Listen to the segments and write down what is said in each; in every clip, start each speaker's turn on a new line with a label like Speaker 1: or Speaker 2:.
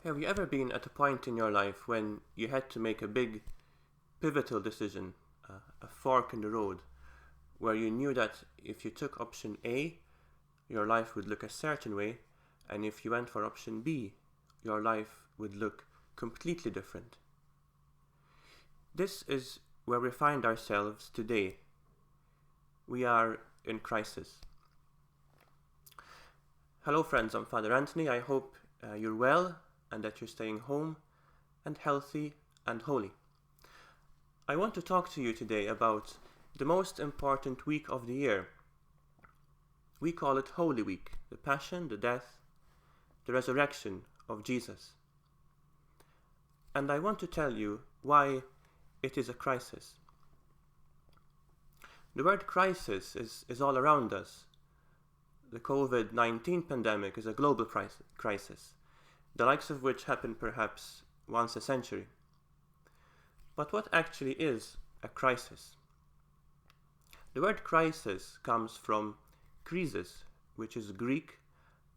Speaker 1: Have you ever been at a point in your life when you had to make a big, pivotal decision, a fork in the road, where you knew that if you took option A, your life would look a certain way, and if you went for option B, your life would look completely different? This is where we find ourselves today. We are in crisis. Hello, friends, I'm Father Anthony. I hope you're well and that you're staying home and healthy and holy. I want to talk to you today about the most important week of the year. We call it Holy Week, the Passion, the Death, the Resurrection of Jesus. And I want to tell you why it is a crisis. The word crisis is all around us. The COVID-19 pandemic is a global crisis, the likes of which happen perhaps once a century. But what actually is a crisis? The word crisis comes from crises, which is Greek,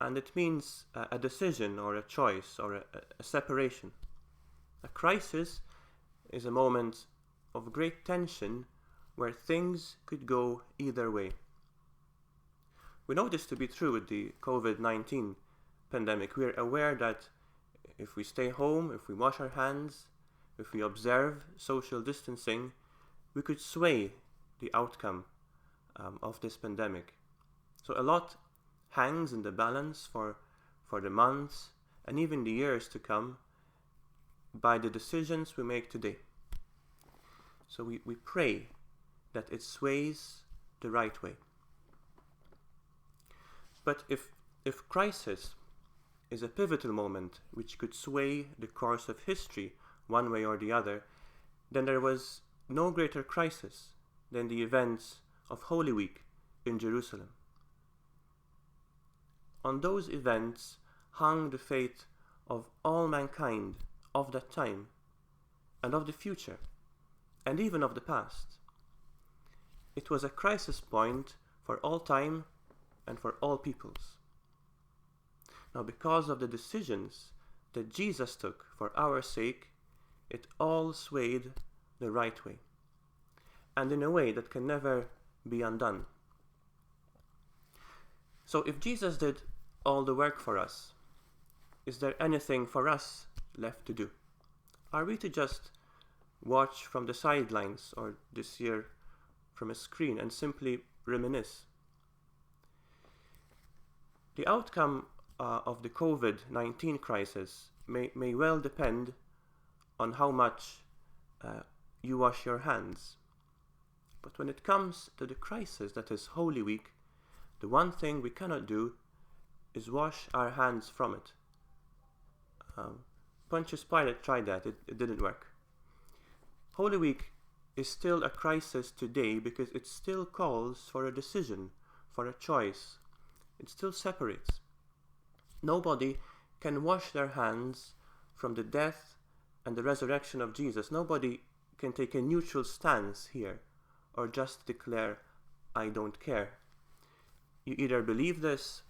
Speaker 1: and it means a decision or a choice or a separation. A crisis is a moment of great tension where things could go either way. We know this to be true with the COVID-19 pandemic. We are aware that if we stay home, if we wash our hands, if we observe social distancing, we could sway the outcome of this pandemic. So a lot hangs in the balance for the months and even the years to come by the decisions we make today. So we pray that it sways the right way. But if crisis is a pivotal moment which could sway the course of history one way or the other, then there was no greater crisis than the events of Holy Week in Jerusalem. On those events hung the fate of all mankind of that time and of the future and even of the past. It was a crisis point for all time and for all peoples. Now, because of the decisions that Jesus took for our sake, it all swayed the right way, and in a way that can never be undone. So if Jesus did all the work for us, is there anything for us left to do? Are we to just watch from the sidelines or this year from a screen and simply reminisce? The outcome of the COVID-19 crisis may well depend on how much you wash your hands. But when it comes to the crisis that is Holy Week, the one thing we cannot do is wash our hands from it. Pontius Pilate tried that, it didn't work. Holy Week is still a crisis today because it still calls for a decision, for a choice. It still separates. Nobody can wash their hands from the death and the resurrection of Jesus. Nobody can take a neutral stance here or just declare, I don't care. You either believe this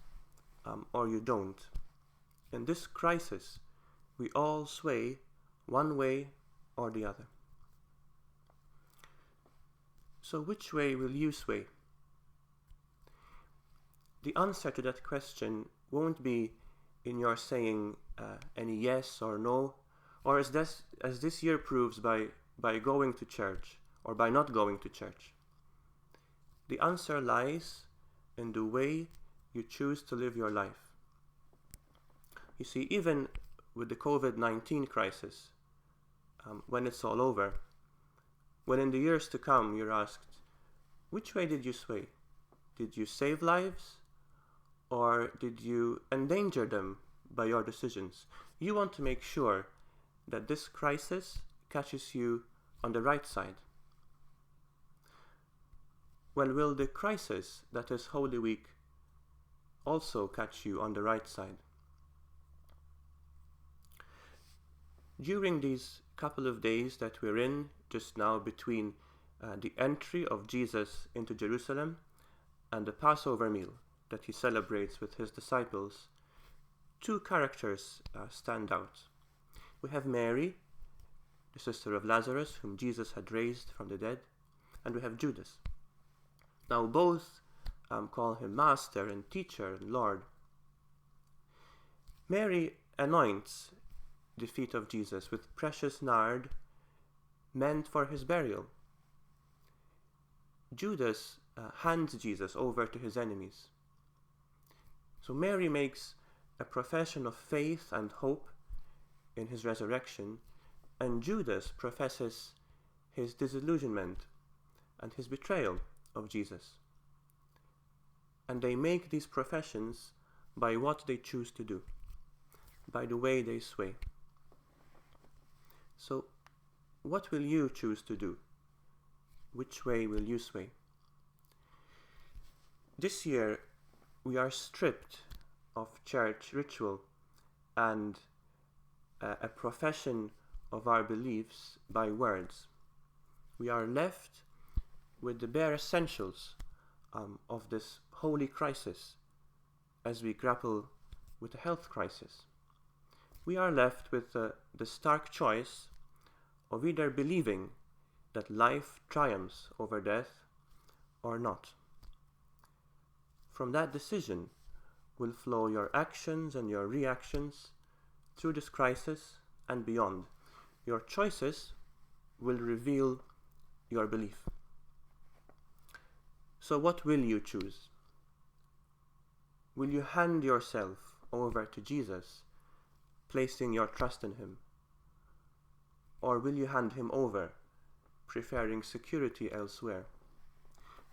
Speaker 1: or you don't. In this crisis, we all sway one way or the other. So which way will you sway? The answer to that question won't be in your saying any yes or no, or as this year proves, by going to church or by not going to church. The answer lies in the way you choose to live your life. You see, even with the COVID-19 crisis, when it's all over, when in the years to come you're asked, which way did you sway? Did you save lives? Or did you endanger them by your decisions? You want to make sure that this crisis catches you on the right side. Well, will the crisis that is Holy Week also catch you on the right side? During these couple of days that we're in just now between the entry of Jesus into Jerusalem and the Passover meal that he celebrates with his disciples, two characters stand out. We have Mary, the sister of Lazarus, whom Jesus had raised from the dead, and we have Judas. Now both call him Master and Teacher and Lord. Mary anoints the feet of Jesus with precious nard meant for his burial. Judas hands Jesus over to his enemies. So Mary makes a profession of faith and hope in his resurrection, and Judas professes his disillusionment and his betrayal of Jesus. And they make these professions by what they choose to do, by the way they sway. So, what will you choose to do? Which way will you sway? This year, we are stripped of church ritual and a profession of our beliefs by words. We are left with the bare essentials of this holy crisis as we grapple with the health crisis. We are left with the stark choice of either believing that life triumphs over death or not. From that decision will flow your actions and your reactions through this crisis and beyond. Your choices will reveal your belief. So what will you choose? Will you hand yourself over to Jesus, placing your trust in him? Or will you hand him over, preferring security elsewhere?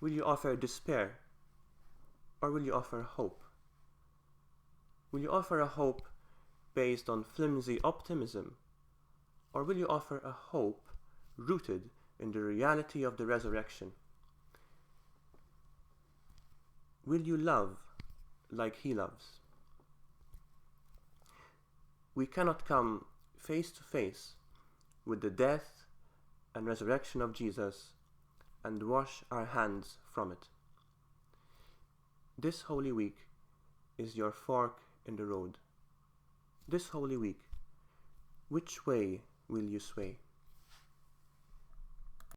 Speaker 1: Will you offer despair, or will you offer hope? Will you offer a hope based on flimsy optimism, or will you offer a hope rooted in the reality of the resurrection? Will you love like he loves? We cannot come face to face with the death and resurrection of Jesus and wash our hands from it. This Holy Week is your fork in the road. This Holy Week, which way will you sway?